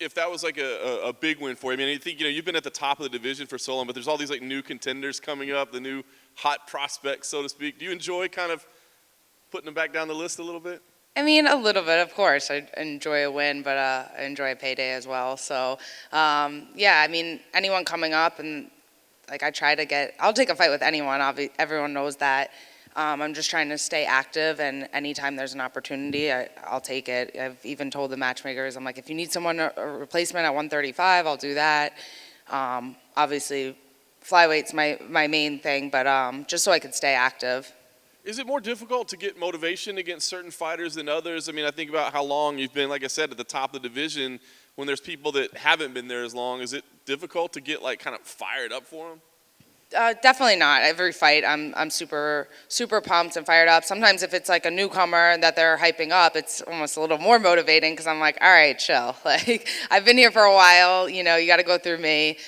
if that was like a big win for you. I mean, I think, you've been at the top of the division for so long, but there's all these like new contenders coming up, the new hot prospects, so to speak. Do you enjoy kind of putting them back down the list a little bit? I mean, a little bit, of course. I enjoy a win, but I enjoy a payday as well. So, yeah, I mean, anyone coming up and like I'll take a fight with anyone. Everyone knows that. I'm just trying to stay active, and anytime there's an opportunity, I'll take it. I've even told the matchmakers, I'm like, if you need someone, a replacement at 135, I'll do that. Obviously, flyweight's my main thing, but just so I can stay active. Is it more difficult to get motivation against certain fighters than others? I mean, I think about how long you've been, like I said, at the top of the division. When there's people that haven't been there as long, is it difficult to get like kind of fired up for them? Definitely not. Every fight, I'm super pumped and fired up. Sometimes if it's like a newcomer that they're hyping up, it's almost a little more motivating because I'm like, all right, chill. Like I've been here for a while. You got to go through me.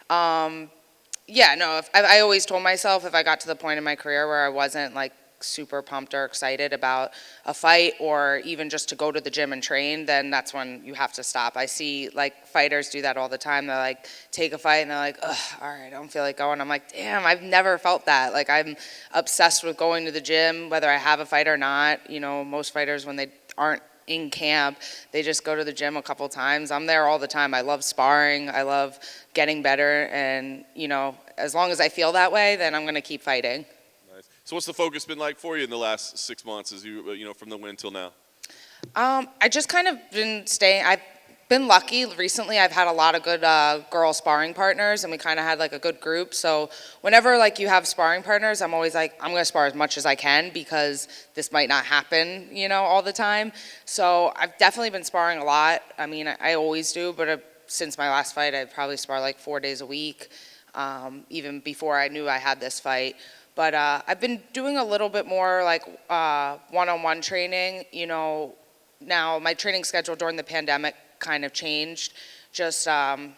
Yeah, no. I always told myself if I got to the point in my career where I wasn't like super pumped or excited about a fight or even just to go to the gym and train, then that's when you have to stop. I see like fighters do that all the time. They're like take a fight and they're like, ugh, all right, I don't feel like going. I'm like, damn, I've never felt that. Like I'm obsessed with going to the gym whether I have a fight or not. Most fighters when they aren't in camp, they just go to the gym a couple times. I'm there all the time. I love sparring. I love getting better, and as long as I feel that way, then I'm going to keep fighting. So what's the focus been like for you in the last 6 months as you from the win till now? I just kind of been staying. I've been lucky. Recently, I've had a lot of good girl sparring partners, and we kind of had like a good group. So whenever like you have sparring partners, I'm always like, I'm going to spar as much as I can because this might not happen, all the time. So I've definitely been sparring a lot. I mean, I always do, but since my last fight, I'd probably spar like 4 days a week, even before I knew I had this fight. But I've been doing a little bit more like one-on-one training. Now my training schedule during the pandemic kind of changed. Just, I've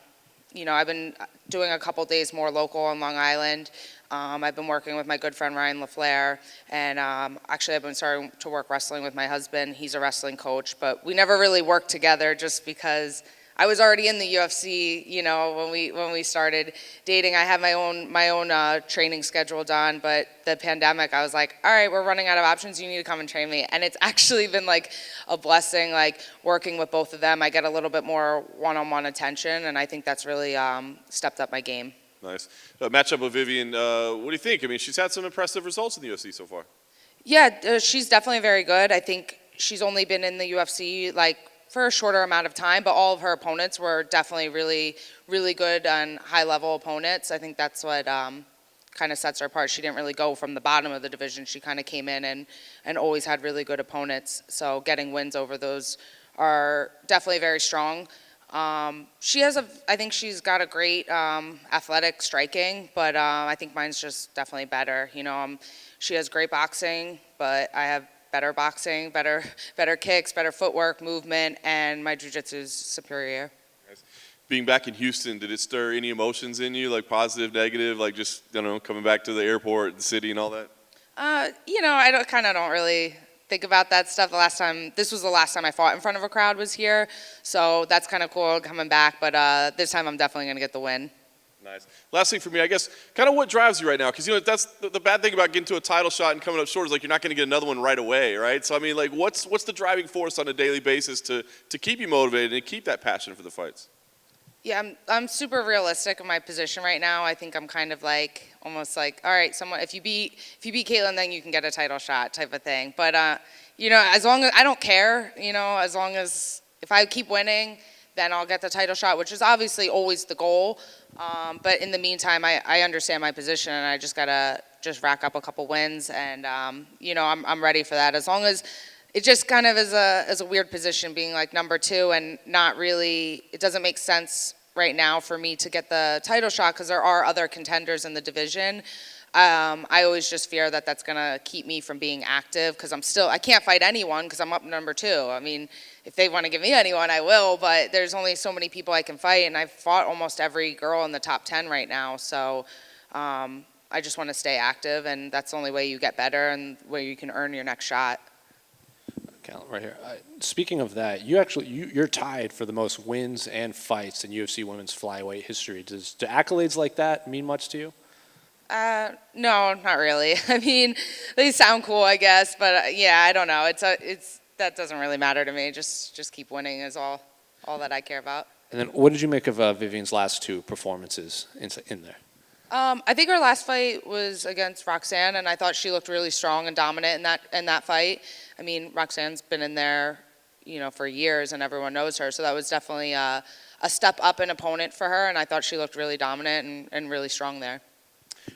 been doing a couple days more local on Long Island. I've been working with my good friend Ryan LaFleur, and actually I've been starting to work wrestling with my husband. He's a wrestling coach, but we never really worked together just because I was already in the UFC, when we started dating. I had my own training schedule done, but the pandemic, I was like, all right, we're running out of options. You need to come and train me. And it's actually been like a blessing, like working with both of them. I get a little bit more one-on-one attention, and I think that's really stepped up my game. Nice. Matchup with Vivian, what do you think? I mean, she's had some impressive results in the UFC so far. Yeah, she's definitely very good. I think she's only been in the UFC like for a shorter amount of time, but all of her opponents were definitely really, really good and high-level opponents. I think that's what kind of sets her apart. She didn't really go from the bottom of the division. She kind of came in and always had really good opponents. So getting wins over those are definitely very strong. I think she's got a great athletic striking, but I think mine's just definitely better. She has great boxing, but I have better boxing, better kicks, better footwork, movement, and my jiu-jitsu is superior. Nice. Being back in Houston, did it stir any emotions in you, like positive, negative, like just, coming back to the airport, the city and all that? I don't really think about that stuff. This was the last time I fought in front of a crowd was here, so that's kind of cool coming back, but this time I'm definitely going to get the win. Nice. Last thing for me, I guess, kind of what drives you right now? Because, that's the bad thing about getting to a title shot and coming up short is, like, you're not going to get another one right away, right? So, I mean, like, what's the driving force on a daily basis to keep you motivated and keep that passion for the fights? Yeah, I'm super realistic in my position right now. I think I'm kind of like, almost like, all right, if you beat Katlyn, then you can get a title shot type of thing. But, as long as, I don't care, as long as, if I keep winning, then I'll get the title shot, which is obviously always the goal. But in the meantime, I understand my position, and I just gotta rack up a couple wins, and I'm ready for that. As long as it just kind of is a weird position, being like number 2, and not really. It doesn't make sense right now for me to get the title shot because there are other contenders in the division. I always just fear that that's gonna keep me from being active because I can't fight anyone because I'm up number 2. I mean, if they want to give me anyone, I will, but there's only so many people I can fight, and I've fought almost every girl in the top 10 right now, so I just want to stay active, and that's the only way you get better and where you can earn your next shot. Katlyn, right here. Speaking of that, you're tied for the most wins and fights in UFC women's flyweight history. Do accolades like that mean much to you? No, not really. I mean, they sound cool, I guess, but yeah, I don't know. That doesn't really matter to me. Just keep winning is all that I care about. And then, what did you make of Vivian's last two performances in there? I think her last fight was against Roxanne, and I thought she looked really strong and dominant in that fight. I mean, Roxanne's been in there, for years, and everyone knows her, so that was definitely a step up in opponent for her, and I thought she looked really dominant and really strong there.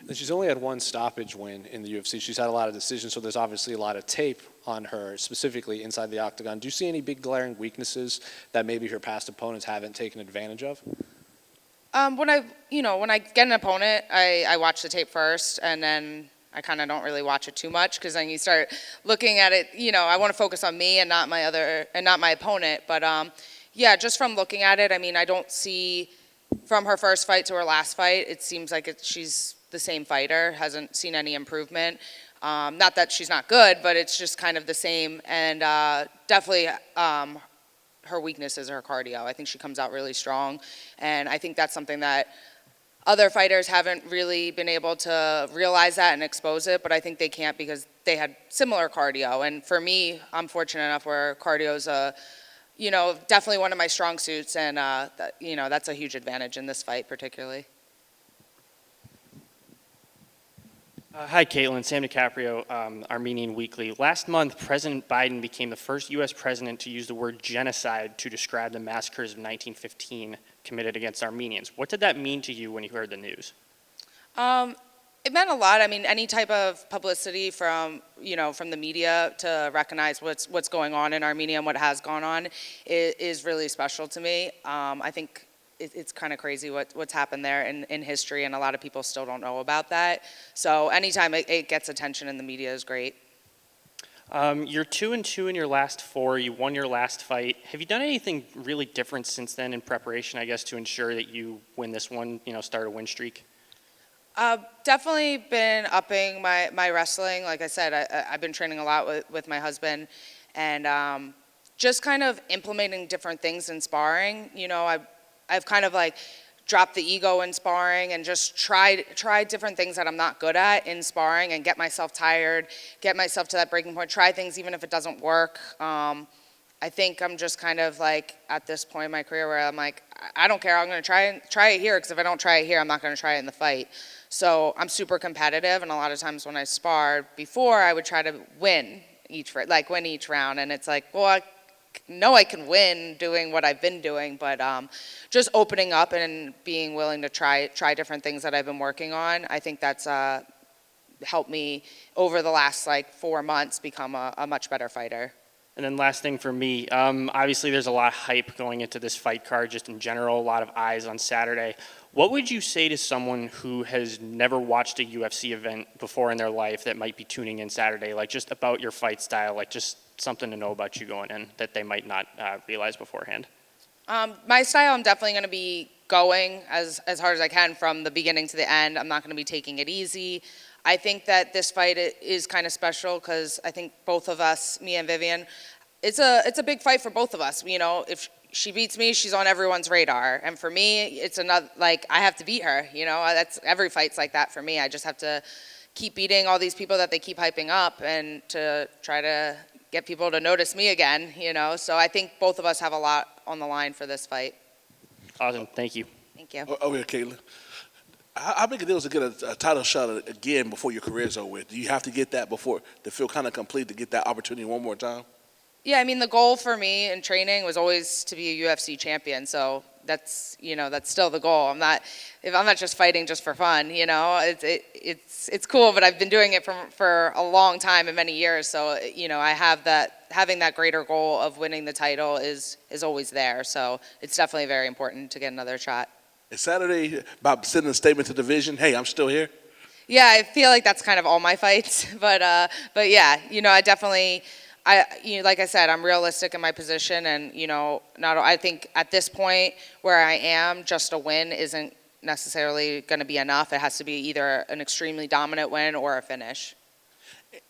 And she's only had one stoppage win in the UFC. She's had a lot of decisions, so there's obviously a lot of tape on her, specifically inside the octagon. Do you see any big glaring weaknesses that maybe her past opponents haven't taken advantage of? When I get an opponent, I watch the tape first, and then I kind of don't really watch it too much because then you start looking at it. I want to focus on me and not my opponent. But yeah, just from looking at it, I mean, I don't see from her first fight to her last fight. It seems like she's the same fighter. Hasn't seen any improvement. Not that she's not good, but it's just kind of the same. And definitely. Her weakness is her cardio. I think she comes out really strong, and I think that's something that other fighters haven't really been able to realize that and expose it, but I think they can't because they had similar cardio. And for me, I'm fortunate enough where cardio is definitely one of my strong suits, and that's a huge advantage in this fight particularly. Hi, Katlyn. Sam DiCaprio, Armenian Weekly. Last month, President Biden became the first U.S. president to use the word genocide to describe the massacres of 1915 committed against Armenians. What did that mean to you when you heard the news? It meant a lot. I mean, any type of publicity from the media to recognize what's going on in Armenia and what has gone on is really special to me. I think it's kind of crazy what's happened there in history, and a lot of people still don't know about that. So anytime it gets attention in the media is great. You're 2-2 in your last 4. You won your last fight. Have you done anything really different since then in preparation, I guess, to ensure that you win this one, start a win streak? Definitely been upping my wrestling. Like I said, I've been training a lot with my husband, and just kind of implementing different things in sparring. I've kind of like dropped the ego in sparring and just tried different things that I'm not good at in sparring and get myself tired, get myself to that breaking point, try things even if it doesn't work. I think I'm just kind of like at this point in my career where I'm like, I don't care, I'm going to try it here, because if I don't try it here, I'm not going to try it in the fight. So I'm super competitive, and a lot of times when I spar before, I would try to win each round, and it's like, well, I know I can win doing what I've been doing, but just opening up and being willing to try different things that I've been working on, I think that's helped me over the last 4 months become a much better fighter. And then last thing for me, obviously there's a lot of hype going into this fight card just in general, a lot of eyes on Saturday. What would you say to someone who has never watched a UFC event before in their life that might be tuning in Saturday, just about your fight style, just something to know about you going in that they might not realize beforehand? My style, I'm definitely going to be going as hard as I can from the beginning to the end. I'm not going to be taking it easy. I think that this fight is kind of special because I think both of us, me and Vivian, it's a big fight for both of us. If she beats me, she's on everyone's radar, and for me, it's another I have to beat her. That's every fight's like that for me. I just have to keep beating all these people that they keep hyping up, and to try to get people to notice me again. So I think both of us have a lot on the line for this fight. Awesome, thank you. Thank you. Oh, yeah, Katlyn. How big a deal is to get a title shot again before your career's over with? Do you have to get that before to feel kind of complete, to get that opportunity one more time? Yeah, I mean, the goal for me in training was always to be a UFC champion. So that's still the goal. I'm not just fighting just for fun. It's cool, but I've been doing it for a long time and many years. So I have having that greater goal of winning the title is always there. So it's definitely very important to get another shot. Is Saturday about sending a statement to the division? Hey, I'm still here. Yeah, I feel like that's kind of all my fights, but yeah, I definitely. Like I said, I'm realistic in my position, and I think at this point where I am, just a win isn't necessarily going to be enough. It has to be either an extremely dominant win or a finish.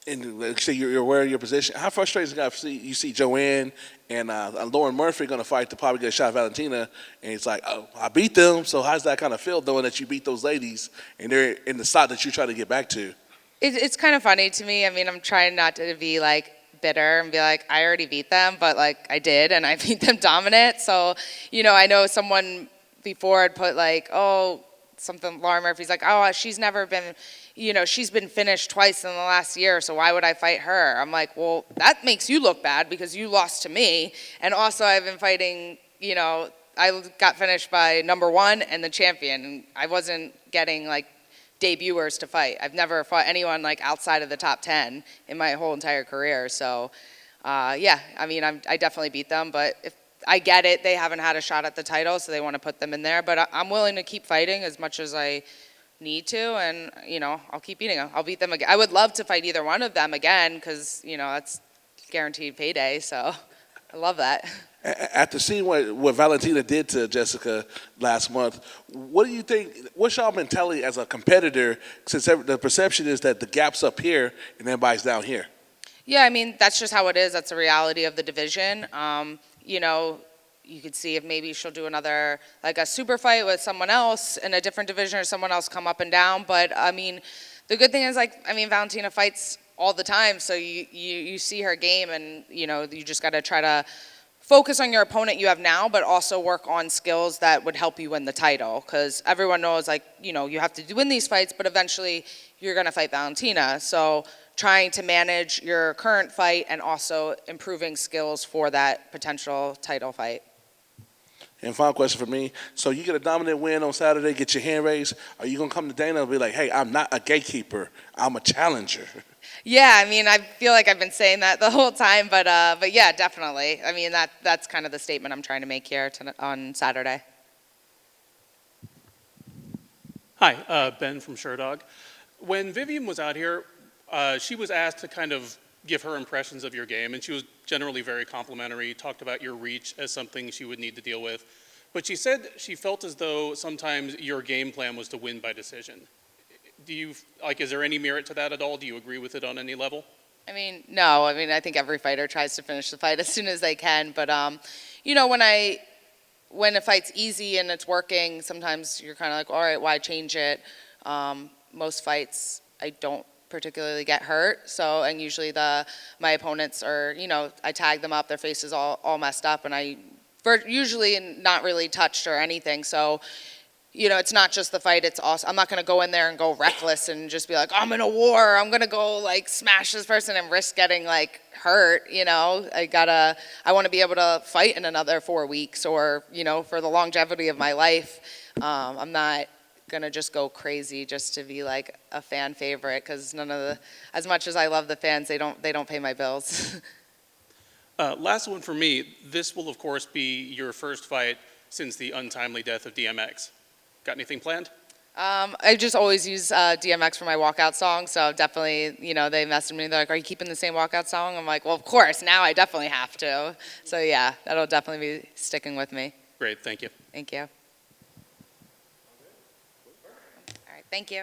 And like you say you're aware of your position. How frustrating is it to you see Joanne and Lauren Murphy going to fight to probably get a shot at Valentina, and it's like, oh, I beat them. So how's that kind of feel knowing that you beat those ladies and they're in the spot that you're trying to get back to? It's kind of funny to me. I mean, I'm trying not to be like bitter and be like, I already beat them, but like I did, and I beat them dominant. So, I know someone before had put like, oh, something, Lauren Murphy's like, oh, she's never been, she's been finished twice in the last year, so why would I fight her? I'm like, well, that makes you look bad because you lost to me. And also I've been fighting, I got finished by number 1 and the champion. And I wasn't getting like debuters to fight. I've never fought anyone like outside of the top 10 in my whole entire career. So, yeah, I mean, I definitely beat them, but if I get it, they haven't had a shot at the title, so they want to put them in there. But I'm willing to keep fighting as much as I need to, and, I'll keep beating them. I'll beat them again. I would love to fight either one of them again because, that's guaranteed payday, so I love that. After seeing what Valentina did to Jessica last month, what do you think, what's y'all mentality as a competitor, since the perception is that the gap's up here and everybody's down here? Yeah, I mean, that's just how it is. That's the reality of the division. You could see if maybe she'll do another, like a super fight with someone else in a different division or someone else come up and down. But, I mean, the good thing is, Valentina fights all the time. So you see her game and, you just got to try to focus on your opponent you have now, but also work on skills that would help you win the title. Because everyone knows, you have to win these fights, but eventually you're going to fight Valentina. So trying to manage your current fight and also improving skills for that potential title fight. And final question for me. So you get a dominant win on Saturday, get your hand raised. Are you going to come to Dana and be like, hey, I'm not a gatekeeper, I'm a challenger? Yeah, I mean, I feel like I've been saying that the whole time, but yeah, definitely. I mean, that's kind of the statement I'm trying to make here on Saturday. Hi, Ben from Sherdog. When Vivian was out here, she was asked to kind of give her impressions of your game, and she was generally very complimentary, talked about your reach as something she would need to deal with. But she said she felt as though sometimes your game plan was to win by decision. Is there any merit to that at all? Do you agree with it on any level? I mean, no. I mean, I think every fighter tries to finish the fight as soon as they can. But, when a fight's easy and it's working, sometimes you're kind of like, all right, why change it? Most fights, I don't particularly get hurt. So, and usually my opponents are, I tag them up, their face is all messed up, and I usually not really touched or anything. So, it's not just the fight, it's also, I'm not going to go in there and go reckless and just be like, I'm in a war, I'm going to go like smash this person and risk getting like hurt, I want to be able to fight in another 4 weeks or, for the longevity of my life. I'm not going to just go crazy just to be like a fan favorite, because as much as I love the fans, they don't pay my bills. Last one for me. This will, of course, be your first fight since the untimely death of DMX. Got anything planned? I just always use DMX for my walkout song, so definitely, they messaged me, they're like, are you keeping the same walkout song? I'm like, well, of course, now I definitely have to. So yeah, that'll definitely be sticking with me. Great, thank you. Thank you. All right, thank you.